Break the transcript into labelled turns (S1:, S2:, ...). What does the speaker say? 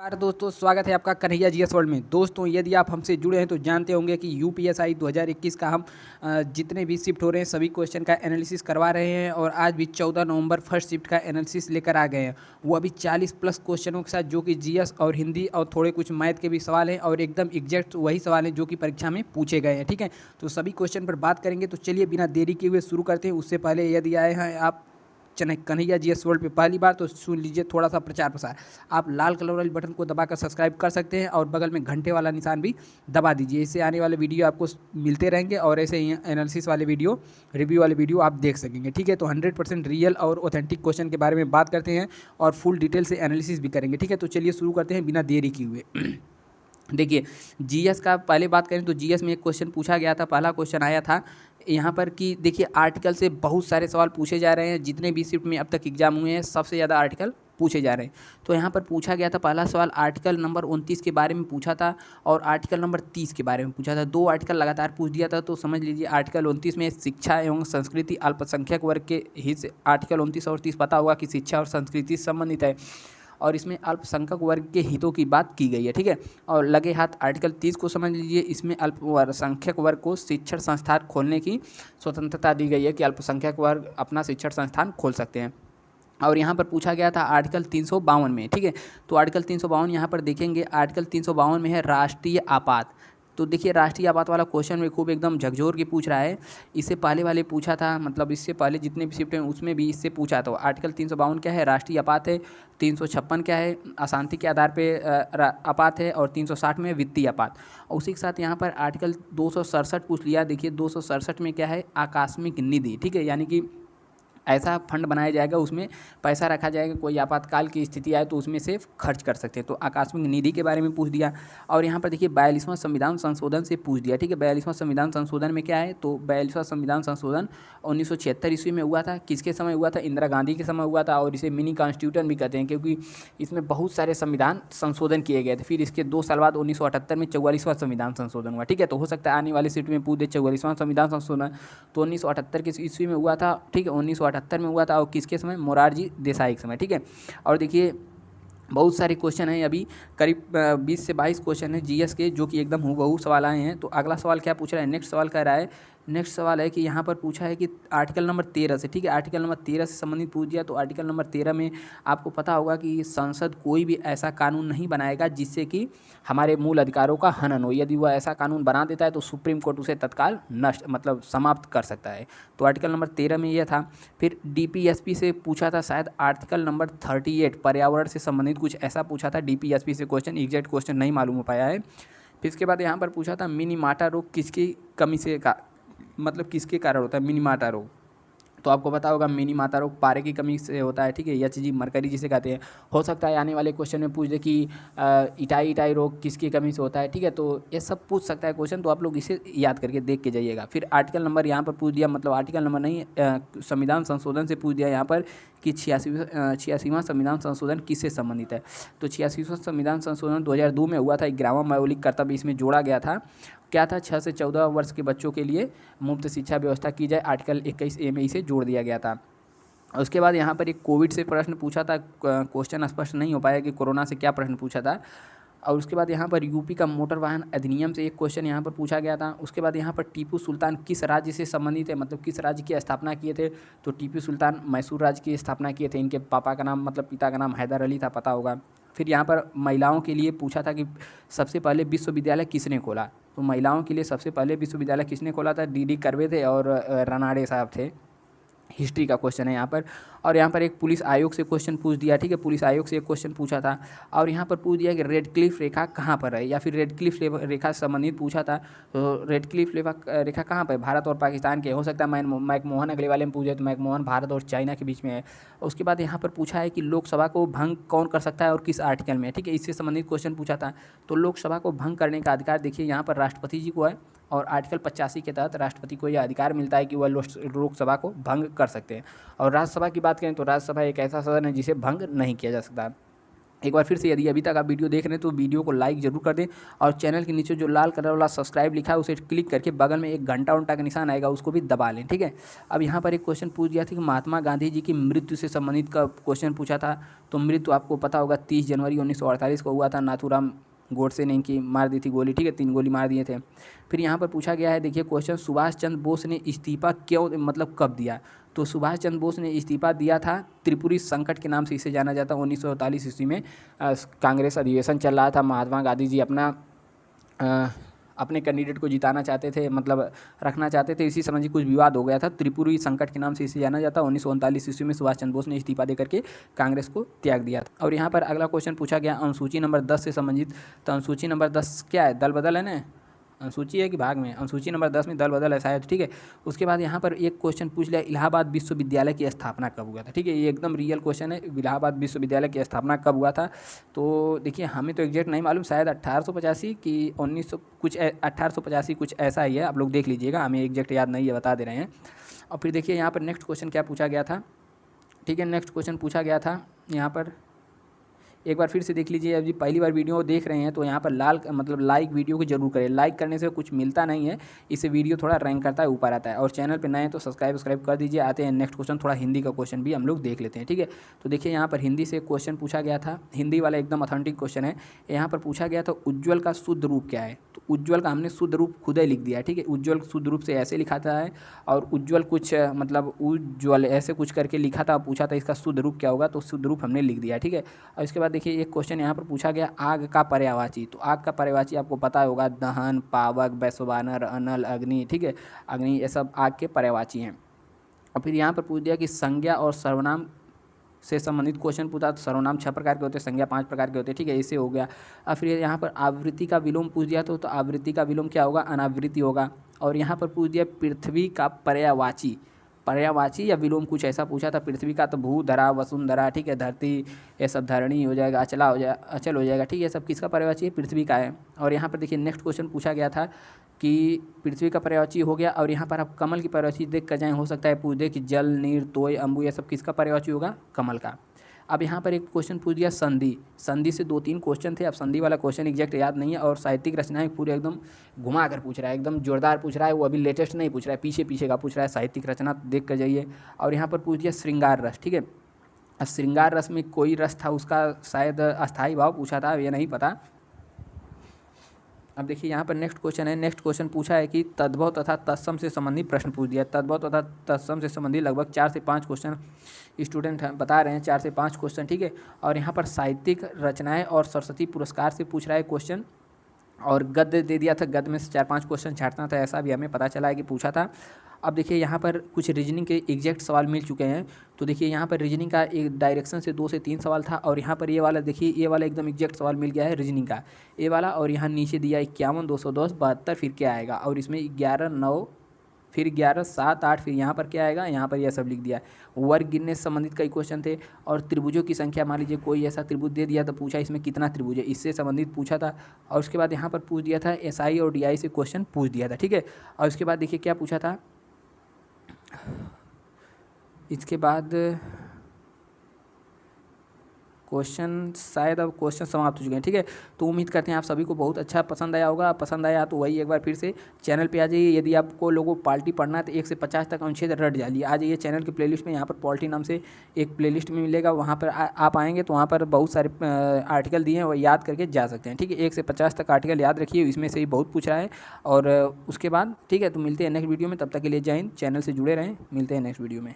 S1: नमस्कार दोस्तों, स्वागत है आपका कन्हैया जीएस वर्ल्ड में। दोस्तों, यदि आप हमसे जुड़े हैं तो जानते होंगे कि यूपीएसआई 2021 का हम जितने भी शिफ्ट हो रहे हैं सभी क्वेश्चन का एनालिसिस करवा रहे हैं और आज भी 14 नवंबर फर्स्ट शिफ्ट का एनालिसिस लेकर आ गए हैं। वो अभी 40 प्लस क्वेश्चनों के साथ, जो कि जीएस और हिंदी और थोड़े कुछ मैथ के भी सवाल हैं और एकदम एग्जैक्ट वही सवाल हैं जो कि परीक्षा में पूछे गए हैं। ठीक है, तो सभी क्वेश्चन पर बात करेंगे। तो चलिए बिना देरी किए हुए शुरू करते हैं। उससे पहले यदि आए हैं आप कन्हैया जीएस वर्ल्ड पे पहली बार तो सुन लीजिए थोड़ा सा प्रचार प्रसार। आप लाल कलर वाले बटन को दबाकर सब्सक्राइब कर सकते हैं और बगल में घंटे वाला निशान भी दबा दीजिए। इससे आने वाले वीडियो आपको मिलते रहेंगे और ऐसे ही एनालिसिस वाले वीडियो, रिव्यू वाले वीडियो आप देख सकेंगे। ठीक है, तो 100% रियल और ऑथेंटिक क्वेश्चन के बारे में बात करते हैं और फुल डिटेल से एनालिसिस भी करेंगे। ठीक है, तो चलिए शुरू करते हैं बिना देरी किए हुए। देखिए, जीएस का पहले बात करें तो जीएस में एक क्वेश्चन पूछा गया था। पहला क्वेश्चन आया था यहाँ पर कि देखिए, आर्टिकल से बहुत सारे सवाल पूछे जा रहे हैं। जितने भी शिफ्ट में अब तक एग्जाम हुए हैं सबसे ज़्यादा आर्टिकल पूछे जा रहे हैं। तो यहाँ पर पूछा गया था, पहला सवाल आर्टिकल नंबर 29 के बारे में पूछा था और आर्टिकल नंबर 30 के बारे में पूछा था। दो आर्टिकल लगातार पूछ दिया था। तो समझ लीजिए आर्टिकल 29 में शिक्षा एवं संस्कृति अल्पसंख्यक वर्ग के हित से आर्टिकल 29 और 30 पता होगा कि शिक्षा और संस्कृति से संबंधित है और इसमें अल्पसंख्यक वर्ग के हितों की बात की गई है। ठीक है, और लगे हाथ आर्टिकल 30 को समझ लीजिए। इसमें अल्पसंख्यक वर्ग को शिक्षण संस्थान खोलने की स्वतंत्रता दी गई है कि अल्पसंख्यक वर्ग अपना शिक्षण संस्थान खोल सकते हैं। और यहाँ पर पूछा गया था आर्टिकल 352 में। ठीक है, तो आर्टिकल 352 यहाँ पर देखेंगे, आर्टिकल 352 में है राष्ट्रीय आपात। तो देखिए, राष्ट्रीय आपात वाला क्वेश्चन में खूब एकदम झकझोर के पूछ रहा है। इससे पहले वाले पूछा था, मतलब इससे पहले जितने भी शिफ्ट हैं उसमें भी इससे पूछा था। आर्टिकल 352 क्या है? राष्ट्रीय आपात है। 356 क्या है? अशांति के आधार पे आपात है। और 360 में वित्तीय आपात। और उसी के साथ यहाँ पर आर्टिकल 267 पूछ लिया। देखिए 267 में क्या है? आकस्मिक निधि। ठीक है, यानी कि ऐसा फंड बनाया जाएगा, उसमें पैसा रखा जाएगा, कोई आपातकाल की स्थिति आए तो उसमें से खर्च कर सकते हैं। तो आकस्मिक निधि के बारे में पूछ दिया। और यहाँ पर देखिए 42वां संविधान संशोधन से पूछ दिया। ठीक है, 42वां संविधान संशोधन में क्या है? तो 42वां संविधान संशोधन 1976 ईस्वी में हुआ था। किसके समय हुआ था? इंदिरा गांधी के समय हुआ था। और इसे मिनी कॉन्स्टिट्यूशन भी कहते हैं क्योंकि इसमें बहुत सारे संविधान संशोधन किए गए थे। फिर इसके 2 साल बाद 1978 में 44वां संविधान संशोधन हुआ। ठीक है, तो हो सकता है आने वाली सीट में पूछ दे 44वां संविधान संशोधन। तो 1978 के ईस्वी में हुआ था। ठीक है, 1978 में हुआ था। और किसके समय? मोरारजी देसाई के समय। ठीक है, और देखिए बहुत सारे क्वेश्चन हैं, अभी करीब 20 से 22 क्वेश्चन हैं जीएस के, जो कि एकदम हूबहू सवाल आए हैं। तो अगला सवाल क्या पूछ रहा है? नेक्स्ट सवाल कह रहा है, नेक्स्ट सवाल है कि यहाँ पर पूछा है कि आर्टिकल नंबर 13 से। ठीक है, आर्टिकल नंबर 13 से संबंधित पूछ दिया। तो आर्टिकल नंबर 13 में आपको पता होगा कि संसद कोई भी ऐसा कानून नहीं बनाएगा जिससे कि हमारे मूल अधिकारों का हनन हो। यदि वह ऐसा कानून बना देता है तो सुप्रीम कोर्ट उसे तत्काल नष्ट मतलब समाप्त कर सकता है। तो आर्टिकल नंबर 13 में यह था। फिर डीपीएसपी से पूछा था शायद आर्टिकल नंबर 38 पर्यावरण से संबंधित कुछ ऐसा पूछा था डीपीएसपी से क्वेश्चन। एग्जैक्ट क्वेश्चन नहीं मालूम हो पाया है। फिर इसके बाद यहाँ पर पूछा था मिनीमाटा रोग किसकी कमी से मतलब किसके कारण होता है मिनीमाटा रोग? तो आपको पता होगा मिनीमाटा रोग पारे की कमी से होता है। ठीक है, एचजी मरकरी जिसे कहते हैं। हो सकता है आने वाले क्वेश्चन में पूछ दे कि इटाई रोग किसकी कमी से होता है। ठीक है, तो ये सब पूछ सकता है क्वेश्चन, तो आप लोग इसे याद करके देख के जाइएगा। फिर आर्टिकल नंबर यहाँ पर पूछ दिया, मतलब आर्टिकल नंबर नहीं, संविधान संशोधन से पूछ दिया यहाँ पर कि 86वां संविधान संशोधन किससे संबंधित है? तो 86वां संविधान संशोधन 2002 में हुआ था। 11वां मौलिक कर्तव्य इसमें जोड़ा गया था। क्या था? 6 से 14 वर्ष के बच्चों के लिए मुफ्त शिक्षा व्यवस्था की जाए। आर्टिकल 21A में इसे जोड़ दिया गया था। उसके बाद यहाँ पर एक कोविड से प्रश्न पूछा था। क्वेश्चन स्पष्ट नहीं हो पाया कि कोरोना से क्या प्रश्न पूछा था। और उसके बाद यहाँ पर यूपी का मोटर वाहन अधिनियम से एक क्वेश्चन यहाँ पर पूछा गया था। उसके बाद यहाँ पर टीपू सुल्तान किस राज्य से संबंधित है, मतलब किस राज्य की स्थापना किए थे? तो टीपू सुल्तान मैसूर राज्य की स्थापना किए थे। इनके पापा का नाम मतलब पिता का नाम हैदर अली था, पता होगा। फिर यहाँ पर महिलाओं के लिए पूछा था कि सबसे पहले विश्वविद्यालय किसने खोला? तो महिलाओं के लिए सबसे पहले विश्वविद्यालय किसने खोला था? डी कर्वे थे और रनाड़े साहब थे। हिस्ट्री का क्वेश्चन है यहाँ पर। और यहाँ पर एक पुलिस आयोग से क्वेश्चन पूछ दिया। ठीक है, पुलिस आयोग से एक क्वेश्चन पूछा था। और यहाँ पर पूछ दिया कि रेड क्लिफ रेखा कहाँ पर है, या फिर रेड क्लिफ रेखा से संबंधित पूछा था। तो रेड क्लिफ रेखा कहाँ पर है? भारत और पाकिस्तान के। हो सकता है मैकमोहन अगले वाले में पूछे तो मैकमोहन भारत और चाइना के बीच में है। उसके बाद यहाँ पर पूछा है कि लोकसभा को भंग कौन कर सकता है और किस आर्टिकल में? ठीक है, इससे संबंधित क्वेश्चन पूछा था। तो लोकसभा को भंग करने का अधिकार देखिए यहाँ पर राष्ट्रपति जी को है। और आर्टिकल 85 के तहत राष्ट्रपति को यह अधिकार मिलता है कि वह लोकसभा को भंग कर सकते हैं। और राज्यसभा की बात करें तो राज्यसभा एक ऐसा सदन है जिसे भंग नहीं किया जा सकता। एक बार फिर से यदि अभी तक आप वीडियो देख रहे हैं तो वीडियो को लाइक जरूर कर दें और चैनल के नीचे जो लाल कलर वाला सब्सक्राइब लिखा है उसे क्लिक करके बगल में एक घंटा उंटा का निशान आएगा उसको भी दबा लें, ठीक है। अब यहाँ पर एक क्वेश्चन पूछ दिया था कि महात्मा गांधी जी की मृत्यु से संबंधित का क्वेश्चन पूछा था। तो मृत्यु आपको पता होगा 30 जनवरी 1948 को हुआ था। नाथूराम गोडसे ने इनकी मार दी थी गोली, ठीक है, 3 गोली मार दिए थे। फिर यहाँ पर पूछा गया है, देखिए क्वेश्चन, सुभाष चंद्र बोस ने इस्तीफा क्यों, मतलब कब दिया। तो सुभाष चंद्र बोस ने इस्तीफा दिया था त्रिपुरी संकट के नाम से इसे जाना जाता है। 1948 ईस्वी में कांग्रेस अधिवेशन चल रहा था। महात्मा गांधी जी अपने कैंडिडेट को जिताना चाहते थे, मतलब रखना चाहते थे। इसी संबंधी कुछ विवाद हो गया था। त्रिपुरी संकट के नाम से इसे जाना जाता है। 1939 ईस्वी में सुभाष चंद्र बोस ने इस्तीफा देकर के कांग्रेस को त्याग दिया था। और यहाँ पर अगला क्वेश्चन पूछा गया अनुसूची नंबर 10 से संबंधित। तो अनुसूची नंबर 10 क्या है, दल बदल है ना, अनुसूची है कि भाग में, अनुसूची नंबर 10 में दल बदल है शायद, ठीक है। उसके बाद यहाँ पर एक क्वेश्चन पूछ लिया, इलाहाबाद विश्वविद्यालय की स्थापना कब हुआ था, ठीक है। ये एकदम रियल क्वेश्चन है, इलाहाबाद विश्वविद्यालय की स्थापना कब हुआ था। तो देखिए हमें तो एग्जैक्ट नहीं मालूम, शायद 1885 कि 1900 कुछ 1885 कुछ ऐसा ही है, आप लोग देख लीजिएगा, हमें एग्जैक्ट याद नहीं है, बता दे रहे हैं। और फिर देखिए यहाँ पर नेक्स्ट क्वेश्चन क्या पूछा गया था, ठीक है। नेक्स्ट क्वेश्चन पूछा गया था यहाँ पर, एक बार फिर से देख लीजिए। अभी पहली बार वीडियो देख रहे हैं तो यहाँ पर लाइक वीडियो को जरूर करें। लाइक करने से कुछ मिलता नहीं है, इससे वीडियो थोड़ा रैंक करता है, ऊपर आता है। और चैनल पे नए हैं तो सब्सक्राइब कर दीजिए। आते हैं नेक्स्ट क्वेश्चन, थोड़ा हिंदी का क्वेश्चन भी हम लोग देख लेते हैं, ठीक है। तो देखिए यहाँ पर हिंदी से क्वेश्चन पूछा गया था, हिंदी वाला एकदम ऑथेंटिक क्वेश्चन है। यहाँ पर पूछा गया था उज्ज्वल का शुद्ध रूप क्या है। तो उज्ज्वल का हमने शुद्ध रूप खुद ही लिख दिया है, ठीक है। उज्ज्वल शुद्ध रूप से ऐसे लिखा था है, और उज्ज्वल कुछ मतलब उज्ज्वल ऐसे कुछ करके लिखा था, पूछा था इसका शुद्ध रूप क्या होगा, तो शुद्ध रूप हमने लिख दिया, ठीक है। और इसके बाद देखिए एक क्वेश्चन यहाँ पर पूछा गया आग का पर्यायवाची। तो आग का पर्यायवाची आपको पता होगा, दहन, पावक, वैश्वानर, अनल, अग्नि, ठीक है। अग्नि ये सब आग के पर्यायवाची हैं। और फिर यहाँ पर पूछ दिया कि संज्ञा और सर्वनाम से संबंधित क्वेश्चन पूछा। तो सर्वनाम 6 प्रकार के होते हैं, संज्ञा 5 प्रकार के होते हैं, ठीक है, इससे हो गया। और फिर यहाँ पर आवृत्ति का विलोम पूछ दिया। तो आवृत्ति का विलोम क्या होगा, अनावृत्ति होगा। और यहाँ पर पूछ दिया पृथ्वी का पर्यायवाची, पर्यायवाची या विलोम कुछ ऐसा पूछा था। पृथ्वी का तो भू, धरा, वसुंधरा, ठीक है, धरती, ये सब धरणी हो जाएगा, अचला हो जाएगा, अचल हो जाएगा, ठीक है। सब किसका पर्यायवाची है, पृथ्वी का है। और यहाँ पर देखिए नेक्स्ट क्वेश्चन पूछा गया था कि पृथ्वी का पर्यायवाची हो गया। और यहाँ पर आप कमल की पर्यायवाची देख कर जाएँ, हो सकता है पूछ दे कि जल, नीर, तोय, अम्बु, ये सब किसका पर्यायवाची होगा, कमल का। अब यहाँ पर एक क्वेश्चन पूछ दिया संधि। संधि से 2-3 क्वेश्चन थे, अब संधि वाला क्वेश्चन एग्जैक्ट याद नहीं है। और साहित्यिक रचनाएं पूरे एकदम घुमा कर पूछ रहा है, एकदम जोरदार पूछ रहा है। वो अभी लेटेस्ट नहीं पूछ रहा है, पीछे पीछे का पूछ रहा है, साहित्यिक रचना देख कर जाइए। और यहाँ पर पूछ दिया श्रृंगार रस, ठीक है। श्रृंगार रस में कोई रस था, उसका शायद अस्थायी भाव पूछा था, ये नहीं पता। अब देखिए यहाँ पर नेक्स्ट क्वेश्चन है। नेक्स्ट क्वेश्चन पूछा है कि तद्भव तथा तत्सम से संबंधित प्रश्न पूछ दिया। तद्भव तथा तत्सम से संबंधित लगभग 4 से 5 क्वेश्चन स्टूडेंट बता रहे हैं, 4 से 5 क्वेश्चन, ठीक है। और यहाँ पर साहित्यिक रचनाएं और सरस्वती पुरस्कार से पूछ रहा है क्वेश्चन। और गद्य दे दिया था, गद्य में से 4-5 क्वेश्चन छांटना था, ऐसा भी हमें पता चला है कि पूछा था। अब देखिए यहाँ पर कुछ रीजनिंग के एग्जैक्ट सवाल मिल चुके हैं। तो देखिए यहाँ पर रीजनिंग का एक डायरेक्शन से 2 से 3 सवाल था। और यहाँ पर ये वाला देखिए, ये वाला एकदम एग्जैक्ट सवाल मिल गया है रीजनिंग का, ये वाला। और यहाँ नीचे दिया 51, 210, 72, फिर क्या आएगा। और इसमें 11, 9, फिर 11, 7, 8, फिर यहाँ पर क्या आएगा, यहाँ पर यह सब लिख दिया है। वर्ग गिनने से संबंधित कई क्वेश्चन थे। और त्रिभुजों की संख्या, मान लीजिए कोई ऐसा त्रिभुज दे दिया तो पूछा इसमें कितना त्रिभुज है, इससे संबंधित पूछा था। और उसके बाद यहाँ पर पूछ दिया था एसआई और डीआई से क्वेश्चन पूछ दिया था, ठीक है। और उसके बाद देखिए क्या पूछा था, इसके बाद क्वेश्चन शायद अब क्वेश्चन समाप्त हो चुके हैं, ठीक है। तो उम्मीद करते हैं आप सभी को बहुत अच्छा पसंद आया होगा। पसंद आया तो वही एक बार फिर से चैनल पे आ जाइए। यदि आपको लोगों पार्टी पढ़ना है तो 1 से 50 तक अनुच्छेद रट जाइए, आ जाइए चैनल के प्लेलिस्ट में। यहाँ पर पॉलिटी नाम से एक प्लेलिस्ट में मिलेगा, वहाँ पर आप आएंगे तो वहाँ पर बहुत सारे आर्टिकल दिए हैं, वो याद करके जा सकते हैं, ठीक है। 1 से 50 तक आर्टिकल याद रखिए, इसमें से ही बहुत पूछ रहा है। और उसके बाद ठीक है, तो मिलते हैं नेक्स्ट वीडियो में, तब तक के लिए जय हिंद। चैनल से जुड़े रहें, मिलते हैं नेक्स्ट वीडियो में।